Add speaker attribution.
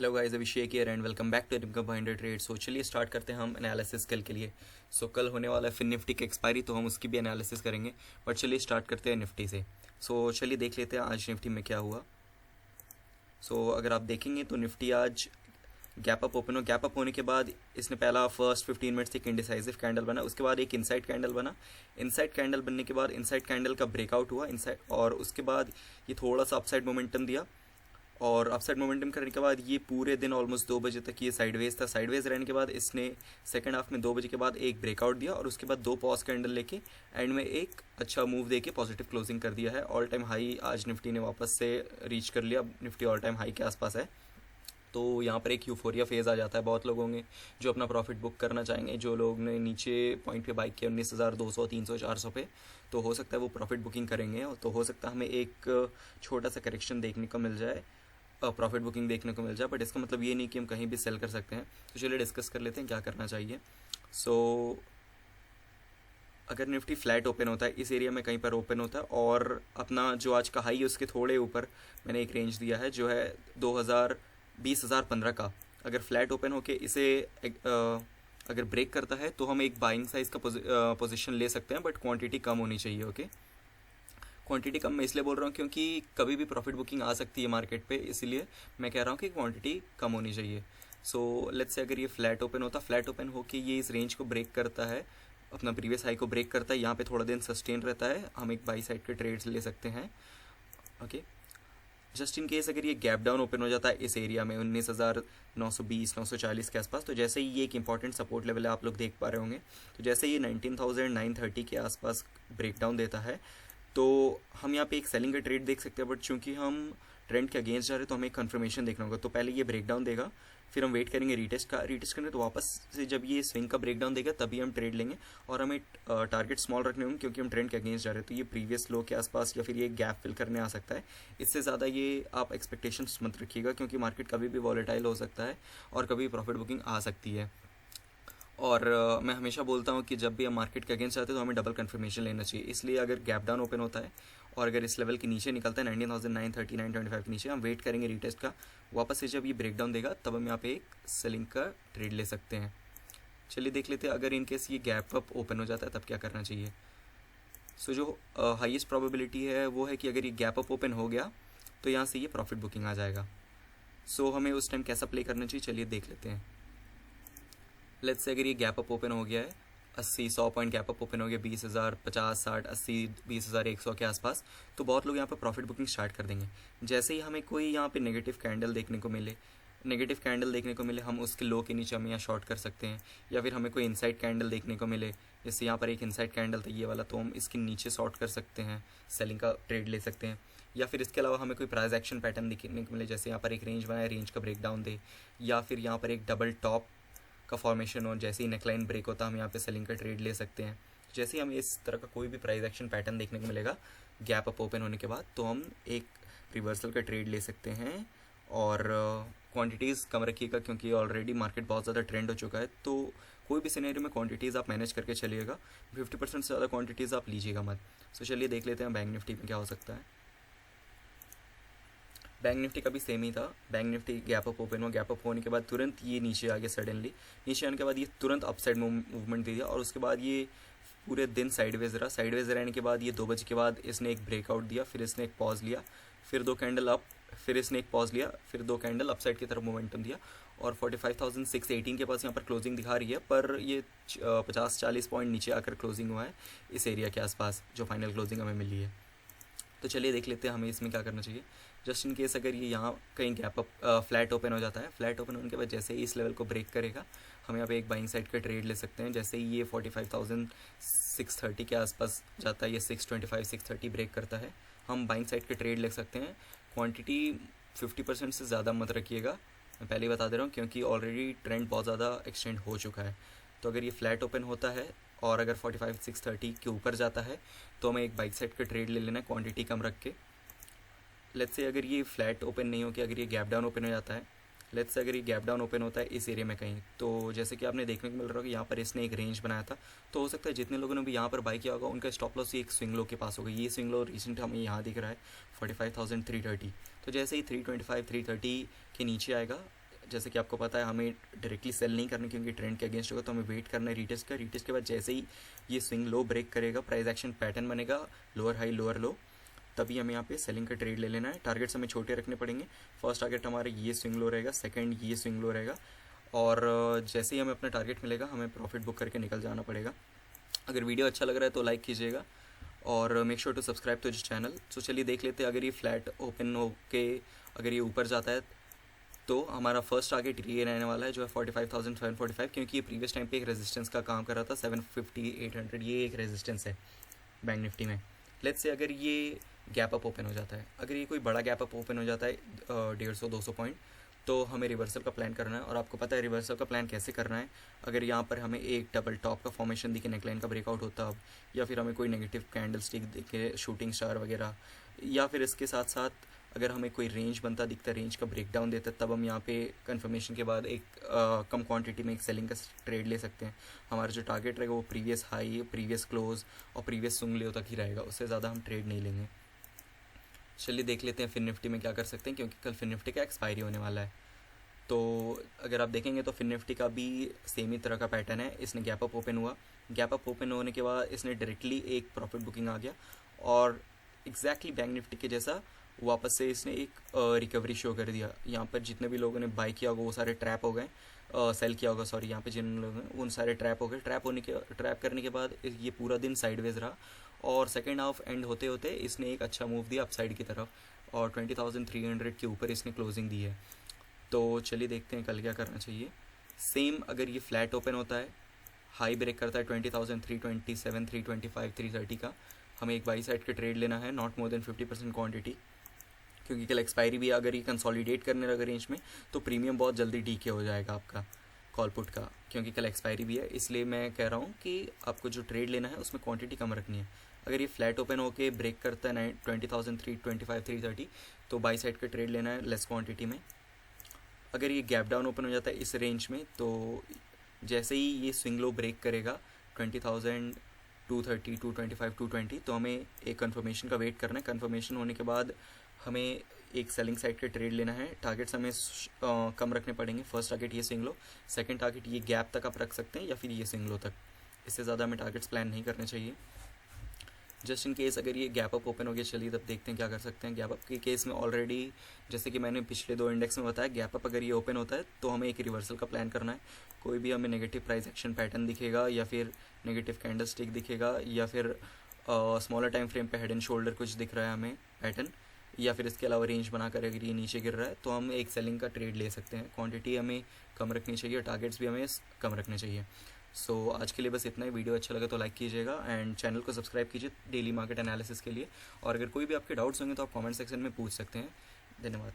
Speaker 1: Hello guys, Abhishek here and welcome back to income behind the trade. So चलिए start करते हैं हम analysis कल के लिए। कल होने वाला है फिन निफ्टी की एक्सपायरी, तो हम उसकी भी एनालिसिस करेंगे। बट चलिए स्टार्ट करते हैं निफ्टी से। चलिए देख लेते हैं आज निफ्टी में क्या हुआ। अगर आप देखेंगे तो निफ्टी आज गैप अप होने के बाद इसने पहला फर्स्ट 15 मिनट्स एक इंडिसाइसिव कैंडल बना, उसके बाद एक इनसाइड कैंडल बना। इनसाइड कैंडल बनने के बाद इनसाइड कैंडल का ब्रेकआउट हुआ इनसाइड, और उसके बाद ये थोड़ा सा अपसाइड मोमेंटम दिया। और अपसाइड मोमेंटम करने के बाद ये पूरे दिन ऑलमोस्ट 2 बजे तक ये साइडवेज था। साइडवेज रहने के बाद इसने सेकंड हाफ में 2 बजे के बाद एक ब्रेकआउट दिया, और उसके बाद 2 पॉज कैंडल लेके एंड में एक अच्छा मूव देके पॉजिटिव क्लोजिंग कर दिया है। ऑल टाइम हाई आज निफ्टी ने वापस से रीच कर लिया। निफ्टी ऑल टाइम हाई के आसपास है। तो यहाँ पर एक यूफोरिया फेज़ आ जाता है बहुत लोगों में जो अपना प्रॉफिट बुक करना चाहेंगे। जो लोग ने नीचे पॉइंट पे बाइक किया 19,200 300 400 पे, तो हो सकता है वो प्रॉफिट बुकिंग करेंगे। तो हो सकता है हमें एक छोटा सा करेक्शन देखने को मिल जाए, प्रॉफिट बुकिंग देखने को मिल जाए। बट इसका मतलब ये नहीं कि हम कहीं भी सेल कर सकते हैं। तो चलिए डिस्कस कर लेते हैं क्या करना चाहिए। अगर निफ्टी फ्लैट ओपन होता है, इस एरिया में कहीं पर ओपन होता है, और अपना जो आज का हाई है उसके थोड़े ऊपर मैंने एक रेंज दिया है जो है 20,15 का। अगर फ्लैट ओपन होके इसे अगर ब्रेक करता है तो हम एक बाइंग साइज का पोजीशन ले सकते हैं, बट क्वांटिटी कम होनी चाहिए। ओके, क्वांटिटी कम मैं इसलिए बोल रहा हूँ क्योंकि कभी भी प्रॉफिट बुकिंग आ सकती है मार्केट पे, इसलिए मैं कह रहा हूँ कि क्वांटिटी कम होनी चाहिए। लेट्स से अगर ये फ्लैट ओपन होता, फ्लैट ओपन होके ये इस रेंज को ब्रेक करता है, अपना प्रीवियस हाई को ब्रेक करता है, यहाँ पे थोड़ा दिन सस्टेन रहता है, हम एक बाई साइड के ट्रेड्स ले सकते हैं। ओके, जस्ट इन केस अगर ये गैप डाउन ओपन हो जाता है इस एरिया में 19,920 940 के आसपास, तो जैसे ही ये एक इंपॉर्टेंट सपोर्ट लेवल है, आप लोग देख पा रहे होंगे। तो जैसे ये 19,930 के आसपास ब्रेक डाउन देता है तो हम यहाँ पे एक सेलिंग का ट्रेड देख सकते हैं। बट चूंकि हम ट्रेंड के अगेंस्ट जा रहे हैं तो हमें एक कंफर्मेशन देखना होगा। तो पहले ये ब्रेकडाउन देगा, फिर हम वेट करेंगे रीटेस्ट करेंगे, तो वापस से जब ये स्विंग का ब्रेकडाउन देगा तभी हम ट्रेड लेंगे। और हमें टारगेट स्मॉल रखने होंगे क्योंकि हम ट्रेंड के अगेंस्ट जा रहे हैं। तो ये प्रीवियस लो के आसपास या फिर ये गैप फिल करने आ सकता है। इससे ज़्यादा ये आप एक्सपेक्टेशंस मत रखिएगा क्योंकि मार्केट कभी भी वॉलेटाइल हो सकता है और कभी प्रॉफिट बुकिंग आ सकती है। और मैं हमेशा बोलता हूँ कि जब भी हम मार्केट के अगेंस्ट आते हैं तो हमें डबल कंफर्मेशन लेना चाहिए। इसलिए अगर गैप डाउन ओपन होता है और अगर इस लेवल के नीचे निकलता है 19,930 925 के नीचे, हम वेट करेंगे रीटेस्ट का। वापस से जब ये ब्रेकडाउन देगा तब हम यहाँ पे एक सेलिंग का ट्रेड ले सकते हैं। चलिए देख लेते हैं अगर इनकेस ये गैप अप ओपन हो जाता है तब क्या करना चाहिए। जो हाईएस्ट प्रोबेबिलिटी है वो है कि अगर ये गैप अप ओपन हो गया तो यहाँ से ये प्रॉफिट बुकिंग आ जाएगा। हमें उस टाइम कैसा प्ले करना चाहिए, चलिए देख लेते हैं। लेट्स से अगर ये गैप अप ओपन हो गया है 80-100 पॉइंट गैप अप ओपन हो गया 20,000 50 60 80 20,100 के आसपास, तो बहुत लोग यहाँ पर प्रॉफिट बुकिंग स्टार्ट कर देंगे। जैसे ही हमें कोई यहाँ पे नेगेटिव कैंडल देखने को मिले, हम उसके लो के नीचे हम यहाँ शॉर्ट कर सकते हैं। या फिर हमें कोई इनसाइड कैंडल देखने को मिले, जैसे यहाँ पर एक इनसाइड कैंडल था ये वाला, तो हम इसके नीचे शॉर्ट कर सकते हैं, सेलिंग का ट्रेड ले सकते हैं। या फिर इसके अलावा हमें कोई प्राइस एक्शन पैटर्न देखने को मिले, जैसे यहाँ पर एक रेंज बनाया, रेंज का ब्रेकडाउन दे, या फिर यहाँ पर एक डबल टॉप का फॉर्मेशन हो, जैसे ही नेकलाइन ब्रेक होता है हम यहाँ पे सेलिंग का ट्रेड ले सकते हैं। जैसे ही हमें इस तरह का कोई भी प्राइस एक्शन पैटर्न देखने को मिलेगा गैप अप ओपन होने के बाद, तो हम एक रिवर्सल का ट्रेड ले सकते हैं। और क्वांटिटीज़ कम रखिएगा क्योंकि ऑलरेडी मार्केट बहुत ज़्यादा ट्रेंड हो चुका है। तो कोई भी सिनेरियो में क्वांटिटीज़ आप मैनेज करके चलिएगा, 50% से ज़्यादा क्वांटिटीज़ आप लीजिएगा मत। चलिए देख लेते हैं बैंक निफ्टी में क्या हो सकता है। बैंक निफ्टी का भी सेम ही था। Bank Nifty gap up open हुआ, गैप अप होने के बाद तुरंत ये नीचे आ गया। सडनली नीचे आने के बाद ये तुरंत अपसाइड मूवमेंट दे दिया, और उसके बाद ये पूरे दिन साइडवेज रहा। साइडवेज रहने के बाद ये 2 बजे के बाद इसने एक ब्रेकआउट दिया, फिर इसने एक पॉज लिया, फिर 2 कैंडल अप, फिर इसने एक पॉज लिया, फिर 2 कैंडल अपसाइड की तरफ मोमेंटम दिया, और 45,618 के पास यहाँ पर क्लोजिंग दिखा रही है। पर ये 50-40 पॉइंट नीचे आकर क्लोजिंग हुआ है इस एरिया के आसपास, जो फाइनल क्लोजिंग हमें मिली है। तो चलिए देख लेते हैं हमें इसमें क्या करना चाहिए। जस्ट इन केस अगर ये यहाँ कहीं गैप अप फ्लैट ओपन हो जाता है, फ्लैट ओपन होने के बाद जैसे ही इस लेवल को ब्रेक करेगा हम यहाँ पे एक बाइंग साइड का ट्रेड ले सकते हैं। जैसे ही ये 45,630 के आसपास जाता है, ये 625 630 ब्रेक करता है, हम बाइंग साइड का ट्रेड ले सकते हैं। क्वांटिटी 50% से ज़्यादा मत रखिएगा, मैं पहले ही बता दे रहा हूँ, क्योंकि ऑलरेडी ट्रेंड बहुत ज़्यादा एक्सटेंड हो चुका है। तो अगर ये फ्लैट ओपन होता है और अगर 45,630 के ऊपर जाता है तो हमें एक बाइक साइड का ट्रेड ले लेना है, क्वांटिटी कम रख के। लेट्स से अगर ये फ्लैट ओपन नहीं हो के अगर ये गैप डाउन ओपन हो जाता है, लेट्स से अगर ये गैप डाउन ओपन होता है इस एरिया में कहीं, तो जैसे कि आपने देखने को मिल रहा होगा यहाँ पर इसने एक रेंज बनाया था। तो हो सकता है जितने लोगों ने भी यहाँ पर बाई किया होगा उनका स्टॉप लॉस एक स्विंग लो के पास होगा। ये स्विंग लो रिसेंट हमें यहाँ दिख रहा है 45,330। तो जैसे ही 325 330 के नीचे आएगा जैसे कि आपको पता है हमें डायरेक्टली सेल नहीं करना क्योंकि ट्रेंड के अगेंस्ट होगा, तो हमें वेट करना है रीटेस्ट का। रीटेस्ट के बाद जैसे ही ये स्विंग लो ब्रेक करेगा, प्राइस एक्शन पैटर्न बनेगा लोअर हाई लोअर लो, तभी हमें यहाँ पे सेलिंग का ट्रेड ले लेना है। टारगेट्स हमें छोटे रखने पड़ेंगे। फर्स्ट टारगेट हमारे ये स्विंग लो रहेगा, सेकंड ये स्विंग लो रहेगा, और जैसे ही हमें अपना टारगेट मिलेगा हमें प्रॉफिट बुक करके निकल जाना पड़ेगा। अगर वीडियो अच्छा लग रहा है तो लाइक कीजिएगा और make sure to subscribe to this channel. तो चलिए देख लेते हैं, अगर ये फ्लैट ओपन होके अगर ये ऊपर जाता है तो हमारा फर्स्ट टारगेट ये रहने वाला है जो है 45,745, क्योंकि ये प्रीवियस टाइम पे एक रेजिस्टेंस का काम कर रहा था 750 800, ये एक रेजिस्टेंस है बैंक निफ्टी में। लेट्स से अगर ये गैप अप ओपन हो जाता है, अगर ये कोई बड़ा गैप अप ओपन हो जाता है 150-200 पॉइंट, तो हमें रिवर्सल का प्लान करना है। और आपको पता है रिवर्सल का प्लान कैसे करना है। अगर यहाँ पर हमें एक डबल टॉप का फॉर्मेशन दिखे, नेकलाइन का ब्रेकआउट होता अब, या फिर हमें कोई नेगेटिव कैंडल स्टिक दिखे, शूटिंग स्टार वगैरह, या फिर इसके साथ साथ अगर हमें कोई रेंज बनता दिखता, रेंज का ब्रेकडाउन देता, तब हम यहाँ पे कंफर्मेशन के बाद एक कम क्वांटिटी में एक सेलिंग का ट्रेड ले सकते हैं। हमारा जो टारगेट रहेगा वो प्रीवियस हाई, प्रीवियस क्लोज और प्रीवियस स्विंग लो तक ही रहेगा, उससे ज़्यादा हम ट्रेड नहीं लेंगे। चलिए देख लेते हैं फिन निफ्टी में क्या कर सकते हैं, क्योंकि कल फिन निफ्टी का एक्सपायरी होने वाला है। तो अगर आप देखेंगे तो फिन निफ्टी का भी सेम ही तरह का पैटर्न है। इसने गैप अप ओपन हुआ, गैप अप ओपन होने के बाद इसने डायरेक्टली एक प्रॉफिट बुकिंग आ गया और एग्जैक्टली बैंक निफ्टी के जैसा वापस से इसने एक रिकवरी शो कर दिया। यहाँ पर जितने भी लोगों ने बाई किया होगा वो सारे ट्रैप हो गए, सेल किया होगा सॉरी, यहाँ पे जिन लोगों ने, उन सारे ट्रैप हो गए। ट्रैप करने के बाद ये पूरा दिन साइडवेज रहा और सेकेंड हाफ एंड होते होते इसने एक अच्छा मूव दिया अपसाइड की तरफ और 20,300 के ऊपर इसने क्लोजिंग दी है। तो चलिए देखते हैं कल क्या करना चाहिए। सेम अगर ये फ्लैट ओपन होता है, हाई ब्रेक करता है 20,327, 325, 330 का, हमें एक बाई साइड का ट्रेड लेना है, नॉट मोर देन 50% क्वांटिटी, क्योंकि कल एक्सपायरी भी अगर ये कंसोलिडेट करने लगा रेंज में तो प्रीमियम बहुत जल्दी डीके हो जाएगा आपका कॉल पुट का, क्योंकि कल एक्सपायरी भी है। इसलिए मैं कह रहा हूँ कि आपको जो ट्रेड लेना है उसमें क्वांटिटी कम रखनी है। अगर ये फ्लैट ओपन होके ब्रेक करता है 20,325, 330, तो बाई साइड का ट्रेड लेना है लेस क्वांटिटी में। अगर ये गैप डाउन ओपन हो जाता है इस रेंज में, तो जैसे ही ये स्विंग लो ब्रेक करेगा 20,230, 225, 220, तो हमें एक कंफर्मेशन का वेट करना है। कंफर्मेशन होने के बाद हमें एक सेलिंग साइड का ट्रेड लेना है। टारगेट्स हमें कम रखने पड़ेंगे। फर्स्ट टारगेट ये स्विंग लो, सेकंड टारगेट ये गैप तक आप रख सकते हैं या फिर ये स्विंग लो तक, इससे ज़्यादा हमें टारगेट्स प्लान नहीं करने चाहिए। जस्ट इन केस अगर ये गैप अप ओपन हो गया, चलिए तब देखते हैं क्या कर सकते हैं। गैप अप के केस में ऑलरेडी जैसे कि मैंने पिछले 2 इंडेक्स में बताया, गैप अप अगर ये ओपन होता है तो हमें एक रिवर्सल का प्लान करना है। कोई भी हमें नेगेटिव प्राइस एक्शन पैटर्न दिखेगा या फिर नेगेटिव कैंडल स्टिक दिखेगा या फिर स्मॉलर टाइम फ्रेम पे हेड एंड शोल्डर कुछ दिख रहा है हमें पैटर्न, या फिर इसके अलावा रेंज बनाकर अगर ये नीचे गिर रहा है, तो हम एक सेलिंग का ट्रेड ले सकते हैं। क्वांटिटी हमें कम रखनी चाहिए, टारगेट्स भी हमें कम रखने चाहिए। सो आज के लिए बस इतना ही। वीडियो अच्छा लगा तो लाइक कीजिएगा एंड चैनल को सब्सक्राइब कीजिए डेली मार्केट एनालिसिस के लिए। और अगर कोई भी आपके डाउट्स होंगे तो आप कमेंट सेक्शन में पूछ सकते हैं। धन्यवाद।